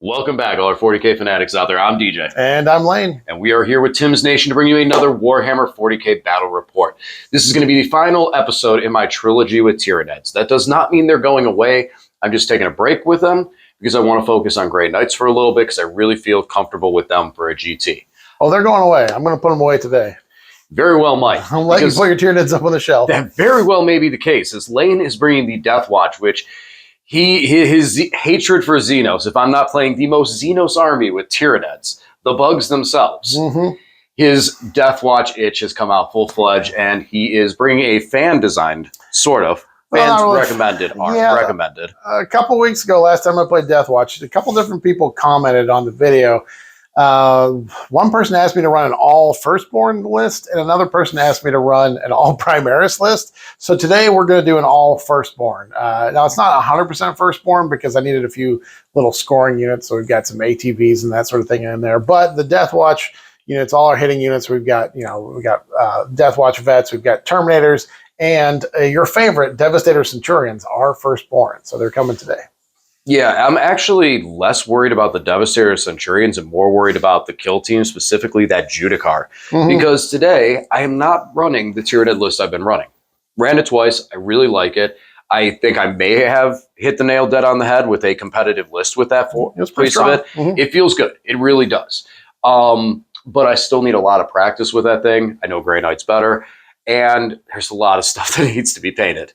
Welcome back, all our 40K fanatics out there. I'm DJ. And I'm Lane. And we are here with Tim's Nation to bring you another Warhammer 40K battle report. This is going to be the final episode in my trilogy with Tyranids. That does not mean they're going away. I'm just taking a break with them because I want to focus on Grey Knights for a little bit because I really feel comfortable with them for a GT. Oh, they're going away. I'm going to put them away today. Very well might. I'll let you put your Tyranids up on the shelf. That very well may be the case, as Lane is bringing the DeathWatch, which his hatred for xenos, if I'm not playing the most xenos army with Tyranids, the bugs themselves, his DeathWatch itch has come out full-fledged, and he is bringing a fan-designed, sort of, fans-recommended army. Recommended. A couple weeks ago, last time I played DeathWatch, a couple different people commented on the video. One person asked me to run an all firstborn list, and another person asked me to run an all Primaris list. So today we're going to do an all firstborn. Now it's not 100% firstborn because I needed a few little scoring units. So we've got some ATVs and that sort of thing in there. But the DeathWatch units, all our hitting units, we've got DeathWatch vets, we've got Terminators, and your favorite Devastator Centurions are firstborn. So they're coming today. Yeah, I'm actually less worried about the Devastator Centurions and more worried about the kill team, specifically that Judicar. Because today, I am not running the Tyranid list I've been running. Ran it twice. I really like it. I think I may have hit the nail dead on the head with a competitive list with that piece of it. It feels good. It really does. But I still need a lot of practice with that thing. I know Grey Knight's better. And there's a lot of stuff that needs to be painted.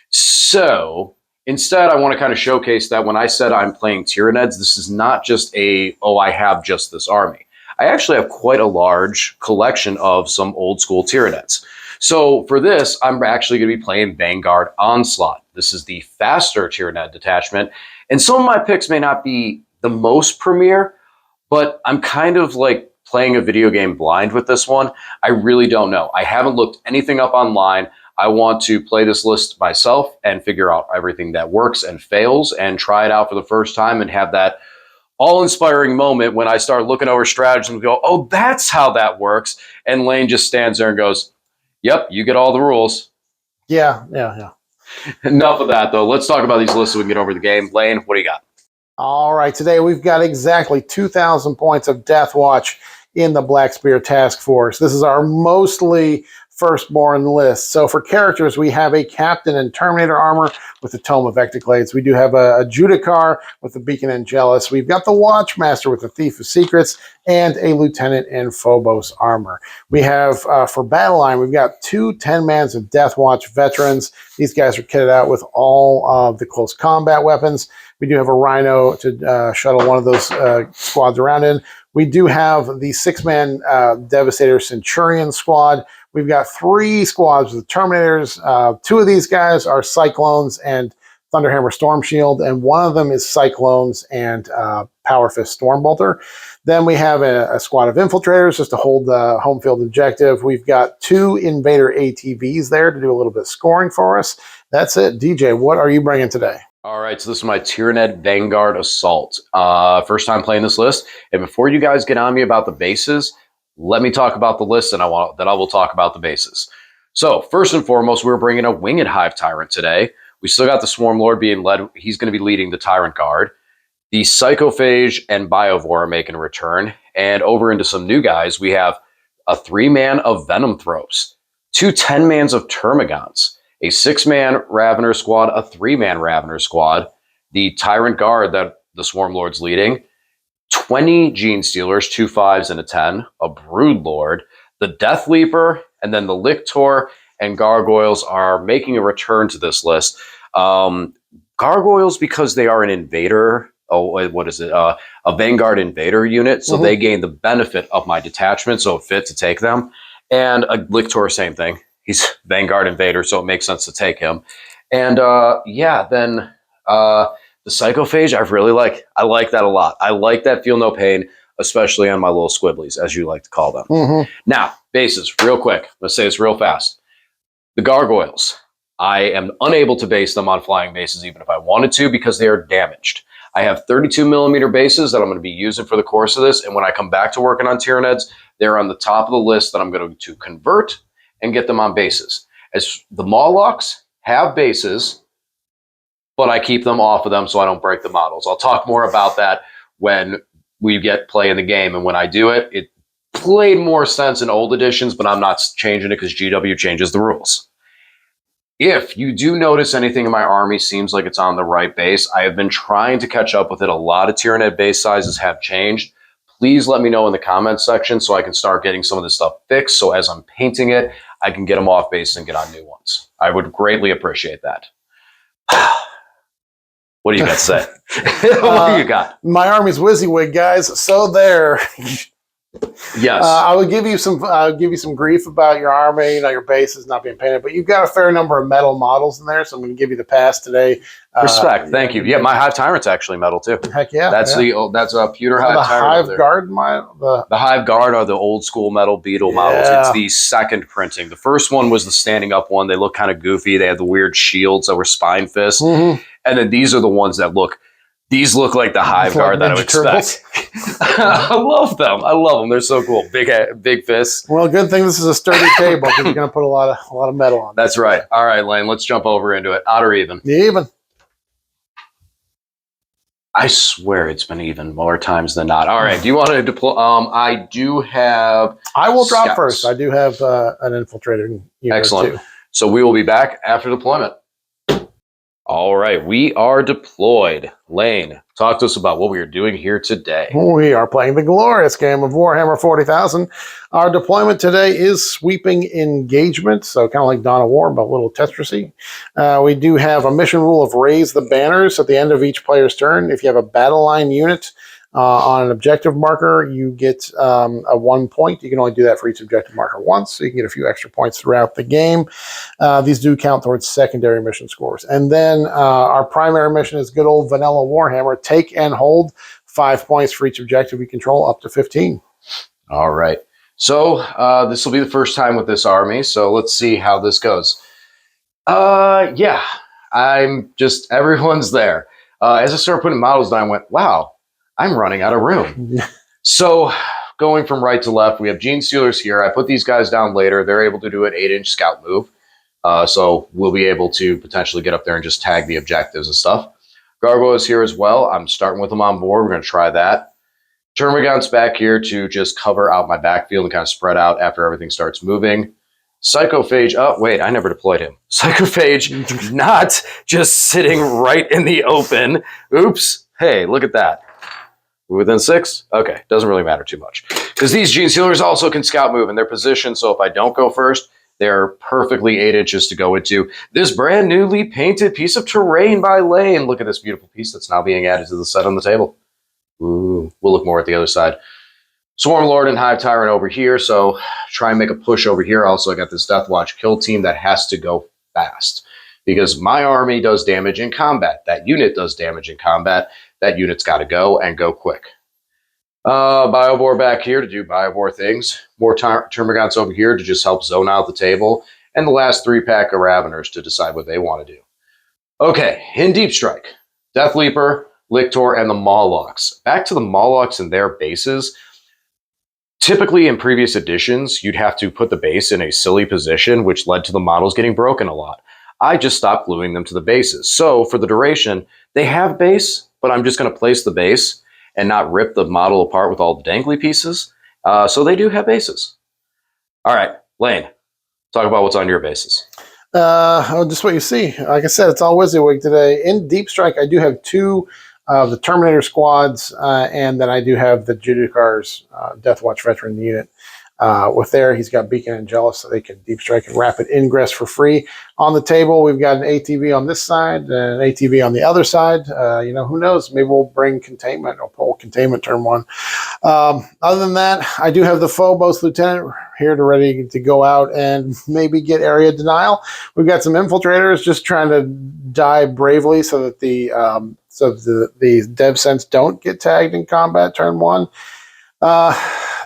So instead, I want to kind of showcase that when I said I'm playing Tyranids, this is not just I have just this army. I actually have quite a large collection of some old school Tyranids. So for this, I'm actually going to be playing Vanguard Onslaught. This is the faster Tyranid detachment. And some of my picks may not be the most premier, but I'm kind of like playing a video game blind with this one. I really don't know. I haven't looked anything up online. I want to play this list myself and figure out everything that works and fails and try it out for the first time and have that all-inspiring moment when I start looking over strategies and go, oh, that's how that works. And Lane just stands there and goes, yep, you get all the rules. Yeah. Enough of that, though. Let's talk about these lists so we can get over the game. Lane, what do you got? All right, today we've got exactly 2,000 points of DeathWatch in the Black Spear Task Force. This is our mostly firstborn list. So for characters, we have a captain in Terminator armor with the Tome of Ectoclades. We do have a Judicar with the Beacon Angelus. We've got the Watchmaster with the Thief of Secrets and a lieutenant in Phobos armor. We have, for battle line, we've got two 10-mans of Deathwatch veterans. These guys are kitted out with all of the close combat weapons. We do have a Rhino to shuttle one of those squads around in. We do have the 6-man Devastator Centurion squad. We've got 3 squads with Terminators. 2 of these guys are Cyclones and Thunderhammer Storm Shield, and one of them is Cyclones and Power Fist Stormbolter. Then we have a squad of Infiltrators just to hold the home field objective. We've got 2 Invader ATVs there to do a little bit of scoring for us. That's it. DJ, what are you bringing today? All right, so this is my Tyranid Vanguard Assault. First time playing this list. And before you guys get on me about the bases, let me talk about the list, and I will talk about the bases. So first and foremost, we're bringing a Winged Hive Tyrant today. We still got the Swarm Lord being led. He's going to be leading the Tyrant Guard. The Psychophage and Biovore are making a return. And over into some new guys, we have a 3-man of Venom Throws, 2 10-mans of Termagants, a 6-man Ravener squad, a 3-man Ravener squad, the Tyrant Guard that the Swarm Lord's leading, 20 Gene Stealers, 2 5s and a 10, a Brood Lord, the Death Leaper, and then the Lictor and Gargoyles are making a return to this list. Gargoyles, because they are an invader, a Vanguard Invader unit, so they gain the benefit of my detachment, so it fit to take them. And a Lictor, same thing. He's Vanguard Invader, so it makes sense to take him. And then the Psychophage, I like that a lot. I like that Feel No Pain, especially on my little squibblies, as you like to call them. Now, bases, real quick. Let's say this real fast. The Gargoyles, I am unable to base them on flying bases even if I wanted to because they are damaged. I have 32mm bases that I'm going to be using for the course of this, and when I come back to working on Tyranids, they're on the top of the list that I'm going to convert and get them on bases. As the Mawlocks have bases, but I keep them off of them so I don't break the models. I'll talk more about that when we get playing the game. And when I do it, it played more sense in old editions, but I'm not changing it because GW changes the rules. If you do notice anything in my army seems like it's on the right base, I have been trying to catch up with it. A lot of Tyranid base sizes have changed. Please let me know in the comments section so I can start getting some of this stuff fixed. So as I'm painting it, I can get them off base and get on new ones. I would greatly appreciate that. What do you got to say? What do you got? My army's WYSIWYG, guys. So there. Yes. I would give you some grief about your army, your base is not being painted, but you've got a fair number of metal models in there, so I'm going to give you the pass today. Respect, thank you. Yeah, my Hive Tyrant's actually metal too. Heck yeah, that's a pewter Hive Tyrant. The Hive Guard model. The Hive Guard are the old school metal beetle models. It's the second printing. The first one was the standing up one. They look kind of goofy. They had the weird shields that were spine fists, and then these are the ones that look. These look like the Hive Guard that I would expect. I love them. I love them. They're so cool. Big fists. Well, good thing this is a sturdy table because you're going to put a lot of metal on. That's right. All right, Lane. Let's jump over into it. Odd or even? Even. I swear it's been even more times than not. All right. Do you want to deploy? I do have. I will drop first. I do have an infiltrator unit. Excellent. Too. So we will be back after deployment. All right, we are deployed. Lane, talk to us about what we are doing here today. We are playing the glorious game of Warhammer 40,000. Our deployment today is sweeping engagement, so kind of like Dawn of War, but a little Tetrisy. We do have a mission rule of raise the banners at the end of each player's turn. If you have a battle line unit on an objective marker, you get a 1 point. You can only do that for each objective marker once, so you can get a few extra points throughout the game. These do count towards secondary mission scores. And then our primary mission is good old vanilla Warhammer. Take and hold 5 points for each objective we control, up to 15. All right. So this will be the first time with this army, so let's see how this goes. Yeah, everyone's there. As I started putting models down, I went, wow, I'm running out of room. So going from right to left, we have Gene Stealers here. I put these guys down later. They're able to do an 8-inch scout move. So we'll be able to potentially get up there and just tag the objectives and stuff. Garbo is here as well. I'm starting with them on board. We're going to try that. Termagant's back here to just cover out my backfield and kind of spread out after everything starts moving. Psychophage, oh, wait, I never deployed him. Psychophage not just sitting right in the open. Oops. Hey, look at that. Within 6? Okay, doesn't really matter too much. Because these Gene Stealers also can scout move in their position, so if I don't go first, they're perfectly 8 inches to go into this brand newly painted piece of terrain by Lane. Look at this beautiful piece that's now being added to the set on the table. Ooh, we'll look more at the other side. Swarm Lord and Hive Tyrant over here, so try and make a push over here. Also, I got this DeathWatch kill team that has to go fast because my army does damage in combat. That unit does damage in combat. That unit's got to go and go quick. Biobor back here to do Biobor things. More Termagants over here to just help zone out the table. And the last 3-pack of Raveners to decide what they want to do. Okay, in Deep Strike, Death Leaper, Lictor, and the Mawlocks. Back to the Mawlocks and their bases. Typically in previous editions, you'd have to put the base in a silly position, which led to the models getting broken a lot. I just stopped gluing them to the bases. So for the duration, they have base, but I'm just going to place the base and not rip the model apart with all the dangly pieces. So they do have bases. All right, Lane, talk about what's on your bases. Just what you see. Like I said, it's all WYSIWYG today. In Deep Strike, I do have 2 of the Terminator squads, and then I do have the Judicar's DeathWatch veteran unit. With there, he's got Beacon and Jealous, so they can Deep Strike and Rapid Ingress for free. On the table, we've got an ATV on this side and an ATV on the other side. Who knows? Maybe we'll bring Containment or pull Containment turn 1. Other than that, I do have the Phobos Lieutenant here to ready to go out and maybe get area denial. We've got some Infiltrators just trying to die bravely so that the Dev Sense don't get tagged in combat turn 1.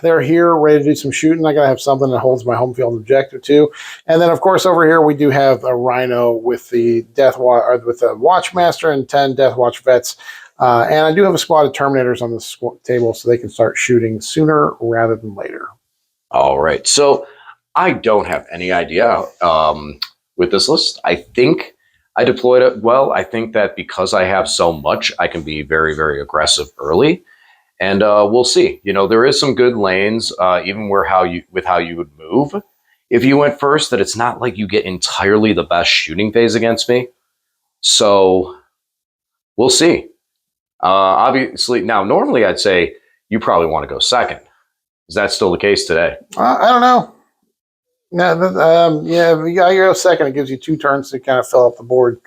They're here ready to do some shooting. I gotta have something that holds my home field objective too. And then of course over here we do have a Rhino with the with the Watchmaster and 10 Deathwatch vets. And I do have a squad of Terminators on this table so they can start shooting sooner rather than later. All right. So I don't have any idea with this list. I think I deployed it well. I think that because I have so much, I can be very, very aggressive early. And we'll see. You know, there is some good lanes, even with how you would move if you went first, that it's not like you get entirely the best shooting phase against me. So we'll see. Obviously, now normally I'd say you probably want to go second. Is that still the case today? I don't know. Yeah, if you go second, it gives you 2 turns to kind of fill up the board.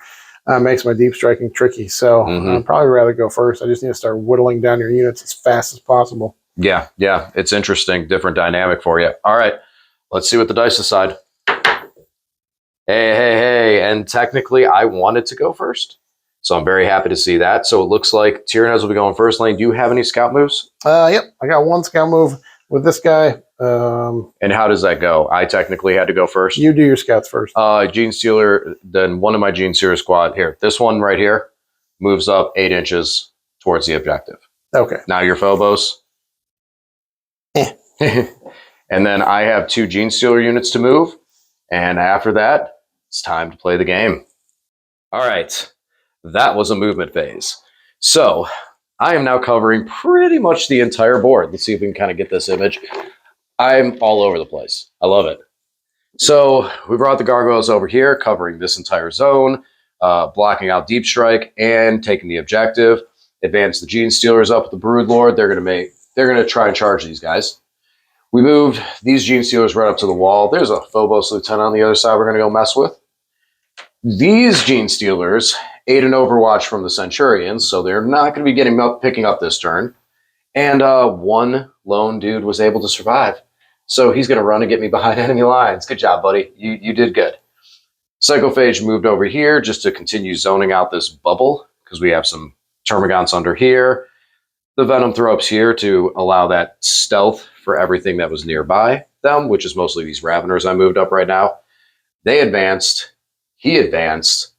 Makes my deep striking tricky. So I'd probably rather go first. I just need to start whittling down your units as fast as possible. Yeah, it's interesting, different dynamic for you. All right, let's see what the dice decide. Hey, and technically I wanted to go first, so I'm very happy to see that. So it looks like Tyranids will be going first lane. Do you have any scout moves? Yep, I got 1 scout move with this guy. And how does that go? I technically had to go first. You do your scouts first. Gene Stealer, then one of my Gene Stealer squad here. This one right here moves up 8 inches towards the objective. Okay. Now your Phobos. And then I have 2 Gene Stealer units to move. And after that, it's time to play the game. All right. That was a movement phase. So I am now covering pretty much the entire board. Let's see if we can kind of get this image. I'm all over the place. I love it. So we brought the gargoyles over here, covering this entire zone, blocking out deep strike and taking the objective. Advance the Gene Stealers up with the Broodlord. They're gonna try and charge these guys. We moved these Gene Stealers right up to the wall. There's a Phobos Lieutenant on the other side we're gonna go mess with. These Gene Stealers ate an overwatch from the Centurions, so they're not gonna be picking up this turn. And 1 lone dude was able to survive. So he's going to run and get me behind enemy lines. Good job, buddy. You did good. Psychophage moved over here just to continue zoning out this bubble because we have some Termagants under here. The Venom Throps here to allow that stealth for everything that was nearby them, which is mostly these Raveners I moved up right now. They advanced. He advanced.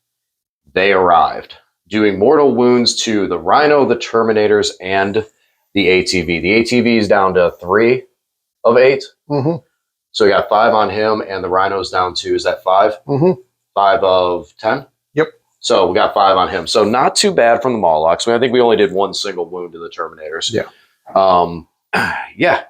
They arrived, doing mortal wounds to the Rhino, the Terminators, and the ATV. The ATV is down to 3 of 8. So we got 5 on him, and the Rhino's down to, is that 5? 5 of 10? Yep. So we got 5 on him. So not too bad from the Molochs. I think we only did 1 single wound to the Terminators. Yeah. Yeah.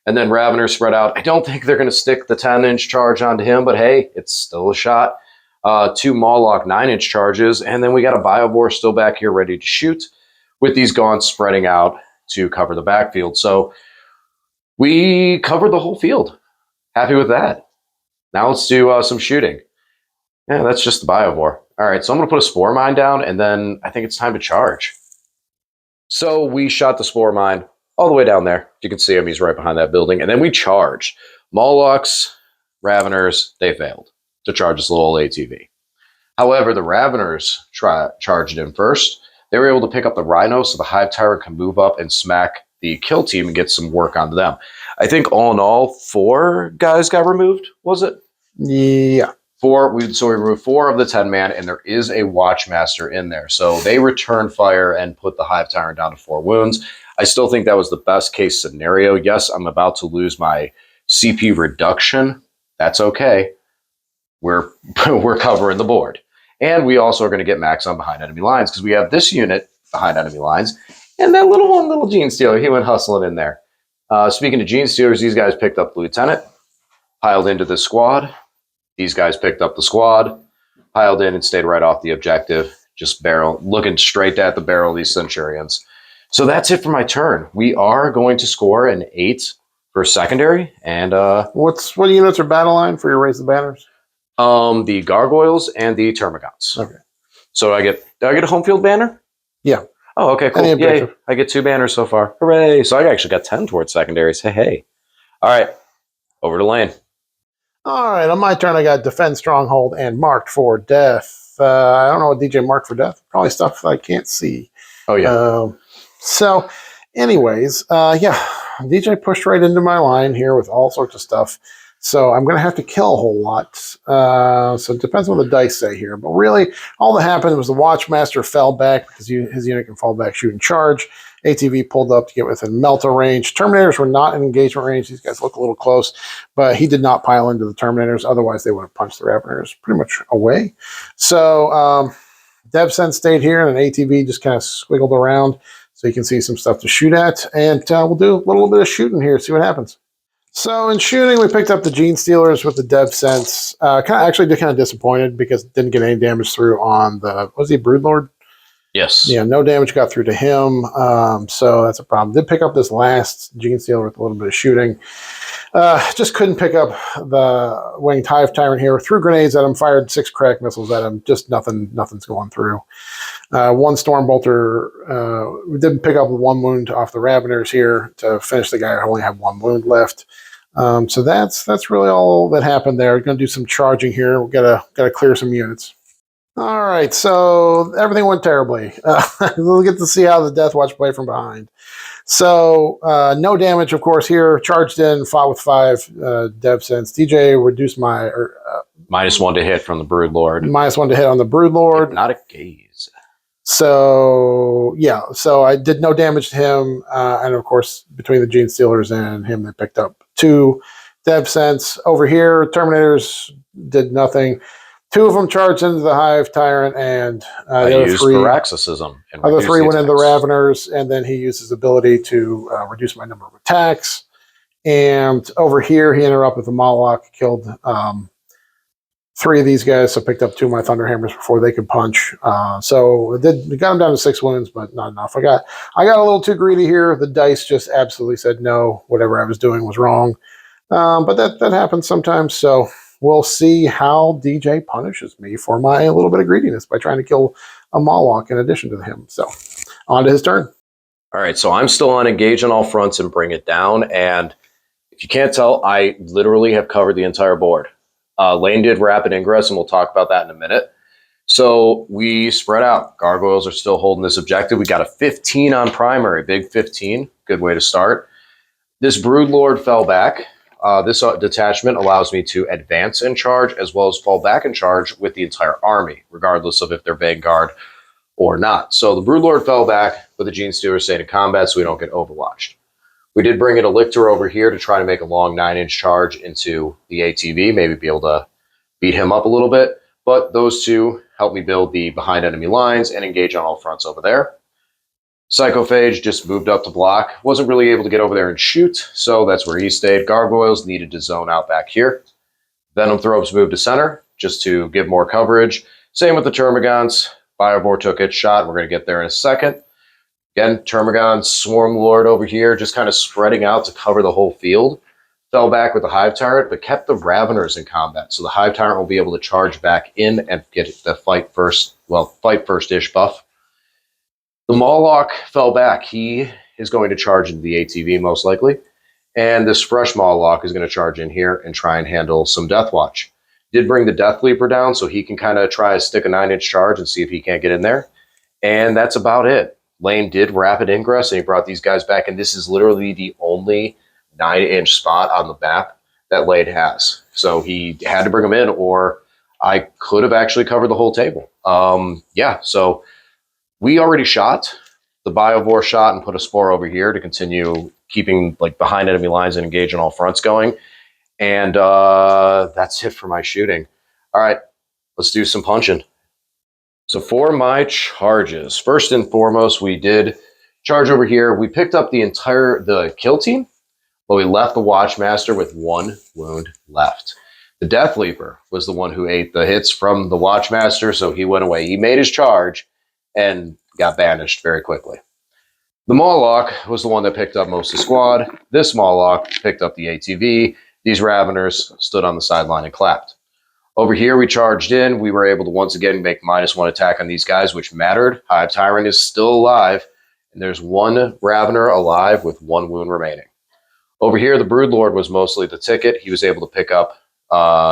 And then Ravener spread out. I don't think they're going to stick the 10-inch charge onto him, but hey, it's still a shot. 2 Moloch 9-inch charges, and then we got a Biobor still back here ready to shoot with these gaunts spreading out to cover the backfield. So we covered the whole field. Happy with that. Now let's do some shooting. Yeah, that's just the Biovore. All right, so I'm going to put a Spore Mine down, and then I think it's time to charge. So we shot the Spore Mine all the way down there. You can see him. He's right behind that building. And then we charged. Molochs, Raveners, they failed to charge this little old ATV. However, the Raveners charged in first. They were able to pick up the Rhino so the Hive Tyrant can move up and smack the kill team and get some work onto them. I think all in all, 4 guys got removed, was it? Yeah. 4. So we removed 4 of the 10-man, and there is a Watchmaster in there. So they returned fire and put the Hive Tyrant down to 4 wounds. I still think that was the best case scenario. Yes, I'm about to lose my CP reduction. That's okay. We're covering the board. And we also are going to get max on behind enemy lines because we have this unit behind enemy lines. And that little Gene Stealer, he went hustling in there. Speaking of Gene Stealers, these guys picked up the Lieutenant, piled into the squad. These guys picked up the squad, piled in and stayed right off the objective, just looking straight at the barrel of these Centurions. So that's it for my turn. We are going to score an 8 for secondary. And what units are battle line for your Raise the Banners? The Gargoyles and the Termagants. Okay. So did I get a home field banner? Yeah. Oh, okay, cool. Yay. I get 2 banners so far. Hooray. So I actually got 10 towards secondaries. Hey. All right. Over to lane. All right. On my turn, I got Defend Stronghold and Marked for Death. I don't know what DJ marked for death. Probably stuff I can't see. Oh, yeah. So, anyways, yeah. DJ pushed right into my line here with all sorts of stuff. So I'm going to have to kill a whole lot. So it depends on what the dice say here. But really, all that happened was the Watchmaster fell back because his unit can fall back, shoot, and charge. ATV pulled up to get within Melta range. Terminators were not in engagement range. These guys look a little close. But he did not pile into the Terminators. Otherwise, they would have punched the Raveners pretty much away. So DevSense stayed here, and an ATV just kind of squiggled around. so you can see some stuff to shoot at. And we'll do a little bit of shooting here, see what happens. So in shooting, we picked up the Gene Stealers with the Dev Sense. Kind of disappointed because it didn't get any damage through on the, was he Broodlord? Yes. Yeah, no damage got through to him, so that's a problem. Did pick up this last Gene Stealer with a little bit of shooting. Just couldn't pick up the Winged Hive Tyrant here. Threw grenades at him, fired 6 crack missiles at him. Just nothing's going through. One Stormbolter, we did pick up 1 wound off the Raveners here to finish the guy who only had 1 wound left. So that's really all that happened there. We're going to do some charging here. We've got to clear some units. All right, so everything went terribly. We'll get to see how the DeathWatch play from behind. So no damage, of course, here. Charged in, fought with 5 Dev Sense. DJ reduced my... -1 to hit from the Broodlord. -1 to hit on the Broodlord. Hypnotic Gaze. So, yeah, so I did no damage to him. And, of course, between the Gene Stealers and him, they picked up 2 Dev Sense. Over here, Terminators did nothing. 2 of them charged into the Hive Tyrant, and the other 3... Paroxysm. Other 3 went into the Raveners, and then he used his ability to reduce my number of attacks. And over here, he interrupted the Moloch, killed 3 of these guys, so picked up 2 of my Thunderhammers before they could punch. So it got him down to 6 wounds, but not enough. I got a little too greedy here. The dice just absolutely said no. Whatever I was doing was wrong. But that happens sometimes, so... We'll see how DJ punishes me for my little bit of greediness by trying to kill a Moloch in addition to him. So, on to his turn. All right, so I'm still on engage on all fronts and bring it down. And if you can't tell, I literally have covered the entire board. Lane did rapid ingress, and we'll talk about that in a minute. So we spread out. Gargoyles are still holding this objective. We got a 15 on primary, big 15. Good way to start. This Broodlord fell back. This detachment allows me to advance and charge, as well as fall back and charge with the entire army, regardless of if they're Vanguard or not. So the Broodlord fell back, but the Gene Stealers stayed in combat so we don't get overwatched. We did bring in a Lictor over here to try to make a long 9-inch charge into the ATV, maybe be able to beat him up a little bit. But those 2 helped me build the behind enemy lines and engage on all fronts over there. Psychophage just moved up to block. Wasn't really able to get over there and shoot, so that's where he stayed. Gargoyles needed to zone out back here. Venomthropes moved to center just to give more coverage. Same with the Termagants. Biovore took its shot. We're going to get there in a second. Again, Termagant, Swarm Lord over here, just kind of spreading out to cover the whole field. Fell back with the Hive Tyrant, but kept the Raveners in combat. So the Hive Tyrant will be able to charge back in and get the fight first-ish buff. The Moloch fell back. He is going to charge into the ATV most likely. And this fresh Moloch is going to charge in here and try and handle some DeathWatch. Did bring the Death Leaper down, so he can kind of try to stick a 9-inch charge and see if he can't get in there. And that's about it. Lane did rapid ingress, and he brought these guys back. And this is literally the only 9-inch spot on the map that Lane has. So he had to bring them in, or I could have actually covered the whole table. So... We already shot the Biovore shot and put a Spore over here to continue keeping behind enemy lines and engage on all fronts going. And that's it for my shooting. All right, let's do some punching. So for my charges, first and foremost, we did charge over here. We picked up the kill team, but we left the Watchmaster with 1 wound left. The Death Leaper was the one who ate the hits from the Watchmaster, so he went away. He made his charge and got banished very quickly. The Moloch was the one that picked up most of the squad. This Moloch picked up the ATV. These Raveners stood on the sideline and clapped. Over here, we charged in. We were able to once again make -1 attack on these guys, which mattered. Hive Tyrant is still alive, and there's 1 Ravener alive with 1 wound remaining. Over here, the Broodlord was mostly the ticket. He was able to pick up,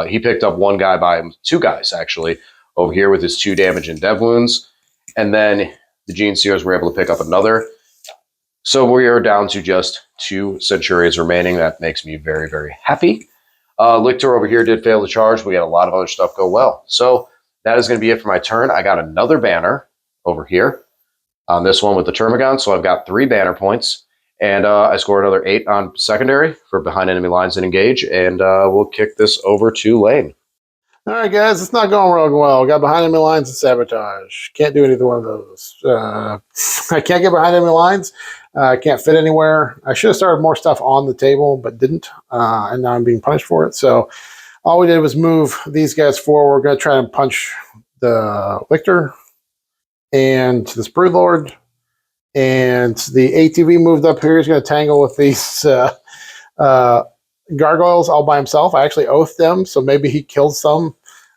he picked up 1 guy by him, 2 guys actually, over here with his 2 damage and dev wounds. And then the Gene Stealers were able to pick up another. So we are down to just 2 Centurions remaining. That makes me very, very happy. Lictor over here did fail to charge. We had a lot of other stuff go well. So that is going to be it for my turn. I got another banner over here on this one with the Termagant. So I've got 3 banner points. And I scored another 8 on secondary for behind enemy lines and engage. And we'll kick this over to Lane. All right, guys, it's not going real well. Got behind enemy lines and sabotage. Can't do either one of those. I can't get behind enemy lines. I can't fit anywhere. I should have started more stuff on the table, but didn't. And now I'm being punished for it. So all we did was move these guys forward. We're going to try and punch the Lictor and this Broodlord. And the ATV moved up here. He's going to tangle with these gargoyles all by himself. I actually oathed them, so maybe he killed some.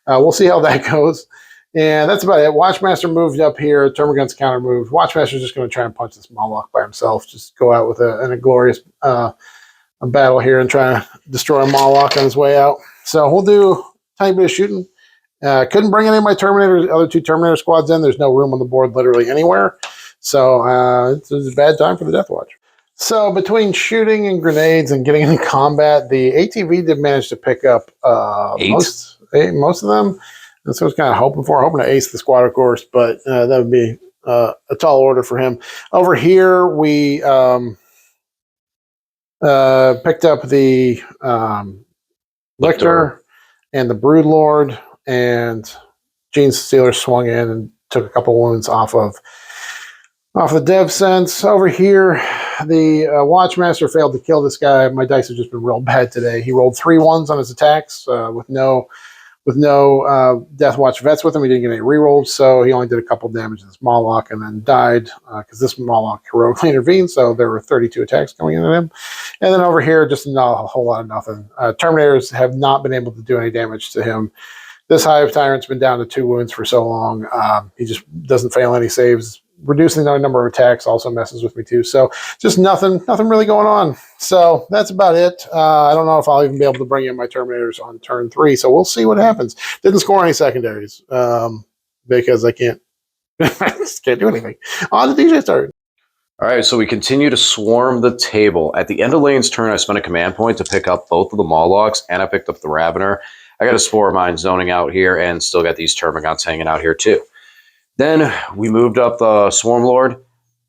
We'll see how that goes. And that's about it. Watchmaster moved up here. Termagant's counter moved. Watchmaster's just going to try and punch this Moloch by himself. Just go out with a glorious battle here and try to destroy a Moloch on his way out. So we'll do a tiny bit of shooting. Couldn't bring any of my Terminators, other two Terminator squads in. There's no room on the board literally anywhere. So it's a bad time for the Deathwatch. So between shooting and grenades and getting into combat, the ATV did manage to pick up most of them. That's what I was kind of hoping to ace the squad, of course, but that would be a tall order for him. Over here, we picked up the Lictor and the Broodlord, and Gene Stealer swung in and took a couple wounds off of the dev sense. Over here, the Watchmaster failed to kill this guy. My dice have just been real bad today. He rolled 3 1s on his attacks with no Deathwatch vets with him. He didn't get any rerolls, so he only did a couple damage to this Moloch and then died because this Moloch heroically intervened, so there were 32 attacks coming into him. And then over here, just not a whole lot of nothing. Terminators have not been able to do any damage to him. This Hive Tyrant's been down to 2 wounds for so long. He just doesn't fail any saves. Reducing the number of attacks also messes with me too. So just nothing really going on. So that's about it. I don't know if I'll even be able to bring in my Terminators on turn 3. So we'll see what happens. Didn't score any secondaries because I can't do anything. On to DJ's turn. All right, so we continue to swarm the table. At the end of Lane's turn, I spent a command point to pick up both of the Molochs, and I picked up the Ravener. I got a Spore Mine zoning out here, and still got these Termagants hanging out here too. Then we moved up the Swarm Lord,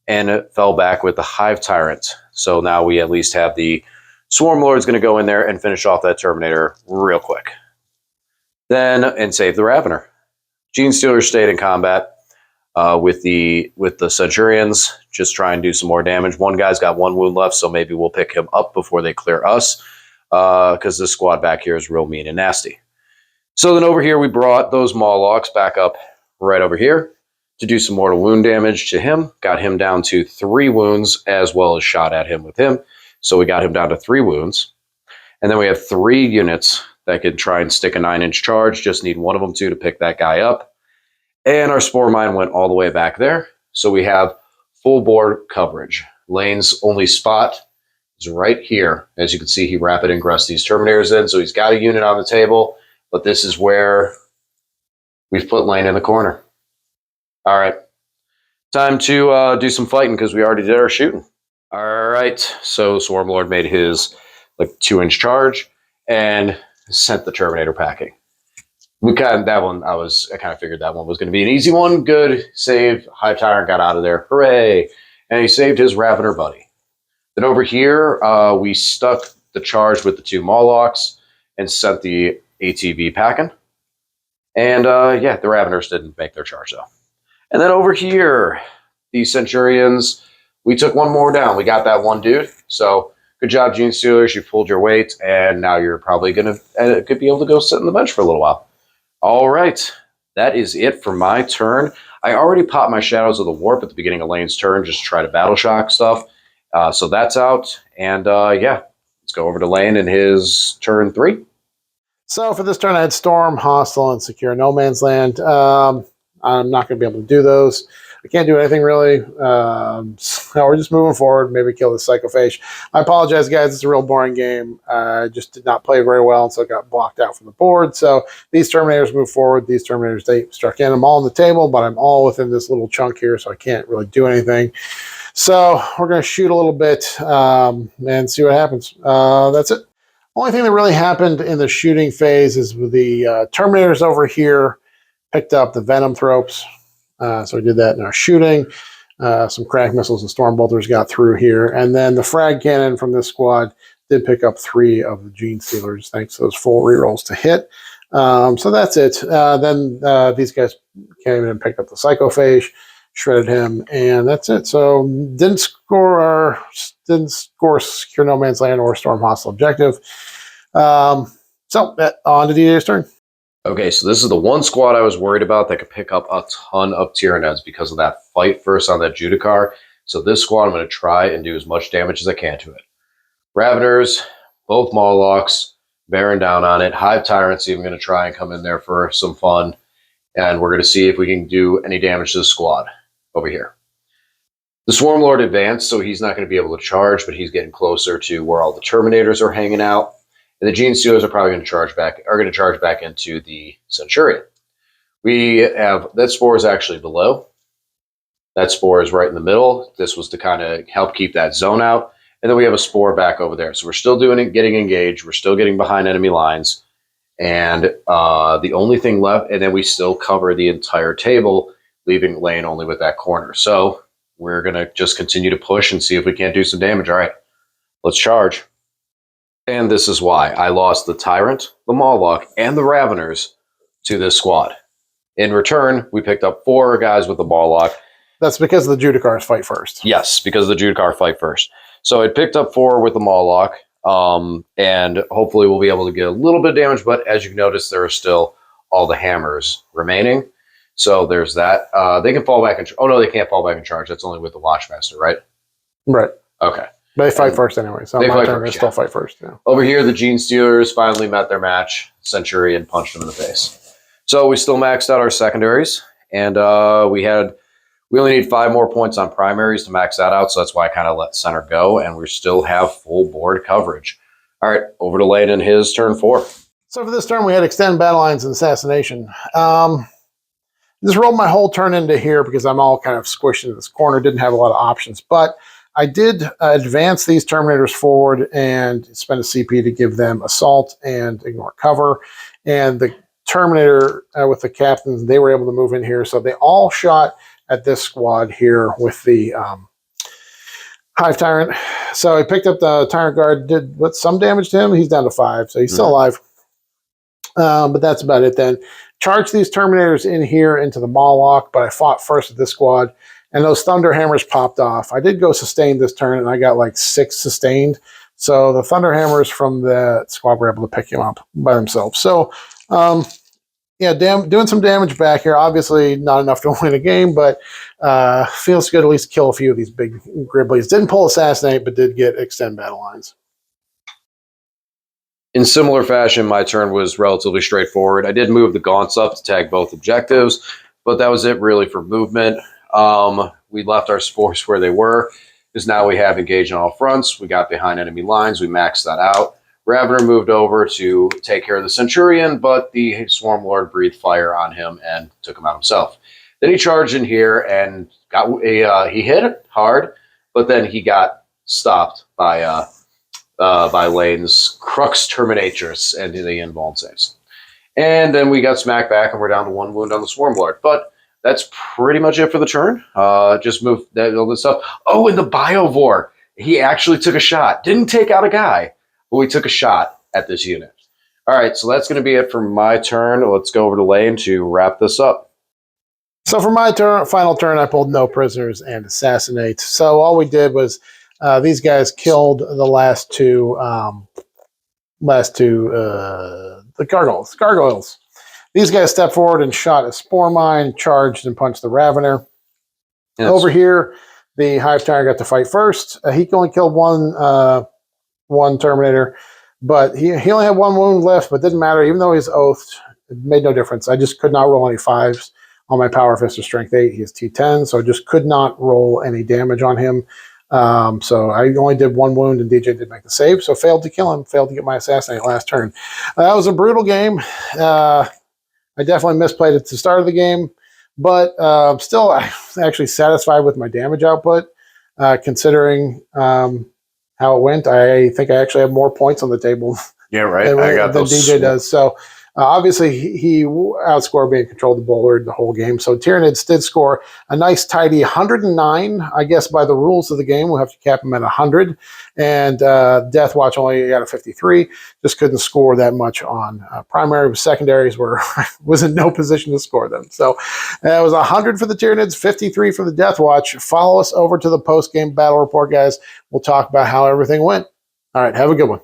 and it fell back with the Hive Tyrant. So now we at least have the Swarm Lord's going to go in there and finish off that Terminator real quick. Then, and save the Ravener. Gene Stealer stayed in combat with the Centurions, just try and do some more damage. One guy's got 1 wound left, so maybe we'll pick him up before they clear us, because this squad back here is real mean and nasty. So then over here, we brought those Molochs back up right over here to do some mortal wound damage to him. Got him down to 3 wounds, as well as shot at him with him. So we got him down to 3 wounds. And then we have 3 units that can try and stick a 9-inch charge. Just need one of them to pick that guy up. And our Spore Mine went all the way back there. So we have full board coverage. Lane's only spot is right here. As you can see, he rapid ingressed these Terminators in. So he's got a unit on the table. But this is where we've put Lane in the corner. All right. Time to do some fighting because we already did our shooting. All right. So Swarm Lord made his 2-inch charge and sent the Terminator packing. I kind of figured that one was going to be an easy one. Good save. Hive Tyrant got out of there. Hooray. And he saved his Ravener buddy. Then over here, we stuck the charge with the 2 Molochs and sent the ATV packing. And yeah, the Raveners didn't make their charge though. And then over here, the Centurions, we took 1 more down. We got that 1 dude. So good job, Gene Stealers. You pulled your weight, and now you're probably could be able to go sit on the bench for a little while. All right, that is it for my turn. I already popped my Shadows of the Warp at the beginning of Lane's turn, just to try to battle shock stuff. So that's out. And yeah, let's go over to Lane in his turn 3. So for this turn, I had Storm, Hostile, and Secure No Man's Land. I'm not going to be able to do those. I can't do anything really. So we're just moving forward. Maybe kill the Psychophage. I apologize, guys. It's a real boring game. I just did not play very well, and so it got blocked out from the board. So these Terminators move forward. These Terminators, they struck in. I'm all on the table, but I'm all within this little chunk here, so I can't really do anything. So we're going to shoot a little bit and see what happens. That's it. Only thing that really happened in the shooting phase is with the Terminators over here picked up the Venom Thropes. So we did that in our shooting. Some crack missiles and storm bolters got through here. And then the frag cannon from this squad did pick up 3 of the Gene Stealers, thanks to those full rerolls to hit. So that's it. Then these guys came in and picked up the Psychophage, shredded him, and that's it. So didn't score Secure No Man's Land or Storm Hostile Objective. So on to DJ's turn. Okay, so this is the one squad I was worried about that could pick up a ton of Tyranids because of that fight first on that Judicar. So this squad, I'm going to try and do as much damage as I can to it. Raveners, both Mawlocks, bearing down on it. Hive Tyrants even going to try and come in there for some fun. And we're going to see if we can do any damage to the squad over here. The Swarm Lord advanced, so he's not going to be able to charge, but he's getting closer to where all the Terminators are hanging out. And the Gene Stealers are probably going to charge back into the Centurion. We have that Spore is actually below. That Spore is right in the middle. This was to kind of help keep that zone out. And then we have a Spore back over there. So we're still getting engaged. We're still getting behind enemy lines. And the only thing left, and then we still cover the entire table, leaving Lane only with that corner. So we're going to just continue to push and see if we can't do some damage. All right, let's charge. And this is why I lost the Tyrant, the Mawloc, and the Raveners to this squad. In return, we picked up 4 guys with the Mawloc. That's because the Judicars fight first. Yes, because the Judicar fight first. So it picked up 4 with the Mawloc, and hopefully we'll be able to get a little bit of damage, but as you can notice, there are still all the hammers remaining. So there's that. They can fall back and... Oh, no, they can't fall back and charge. That's only with the Watchmaster, right? Right. Okay. They fight first anyway, so my turn, they still fight first. Yeah. Over here, the Gene Stealers finally met their match. Centurion punched him in the face. So we still maxed out our secondaries, and we only need 5 more points on primaries to max that out, so that's why I kind of let center go, and we still have full board coverage. All right, over to Lane in his turn 4. So for this turn, we had Extend Battle Lines and Assassination. Just rolled my whole turn into here because I'm all kind of squished into this corner, didn't have a lot of options, but I did advance these Terminators forward and spend a CP to give them assault and ignore cover. And the Terminator with the captains, they were able to move in here. So they all shot at this squad here with the Hive Tyrant. So he picked up the Tyrant Guard, did some damage to him. He's down to 5, so he's still alive. But that's about it then. Charged these Terminators in here into the Mawloc, but I fought first with this squad. And those Thunder Hammers popped off. I did go sustained this turn, and I got like 6 sustained. So the Thunder Hammers from the squad were able to pick him up by themselves. So, yeah, doing some damage back here. Obviously not enough to win a game, but feels good to at least kill a few of these big Griblies. Didn't pull Assassinate, but did get Extend Battle Lines. In similar fashion, my turn was relatively straightforward. I did move the Gaunts up to tag both objectives, but that was it really for movement. We left our Spores where they were, because now we have engaged on all fronts. We got behind enemy lines. We maxed that out. Ravener moved over to take care of the Centurion, but the Swarm Lord breathed fire on him and took him out himself. Then he charged in here and got he hit it hard, but then he got stopped by Lane's Crux Terminatrix and the invuln saves. And then we got smacked back, and we're down to 1 wound on the Swarm Lord. But that's pretty much it for the turn. Just move all this stuff. Oh, and the Biovore. He actually took a shot. Didn't take out a guy, but we took a shot at this unit. All right, so that's going to be it for my turn. Let's go over to Lane to wrap this up. So for my final turn, I pulled no prisoners and assassinate. So all we did was these guys killed the last two the gargoyles. These guys stepped forward and shot a Spore Mine, charged and punched the Ravener. Yes. Over here, the Hive Tyrant got to fight first. He only killed one Terminator, but he only had 1 wound left, but it didn't matter. Even though he's oathed, it made no difference. I just could not roll any 5s on my Power Fist or Strength 8. He has T10, so I just could not roll any damage on him. So I only did 1 wound, and DJ did make the save, so failed to kill him, failed to get my Assassinate last turn. That was a brutal game. I definitely misplayed it at the start of the game, but still I'm actually satisfied with my damage output, considering how it went. I think I actually have more points on the table Yeah, right. than DJ does. So Obviously, he outscored me and controlled the Bullard the whole game. So Tyranids did score a nice tidy 109. I guess by the rules of the game, we'll have to cap him at 100. And DeathWatch only got a 53. Just couldn't score that much on primary. Secondaries was in no position to score them. So it was 100 for the Tyranids, 53 for the DeathWatch. Follow us over to the post-game battle report, guys. We'll talk about how everything went. All right, have a good one.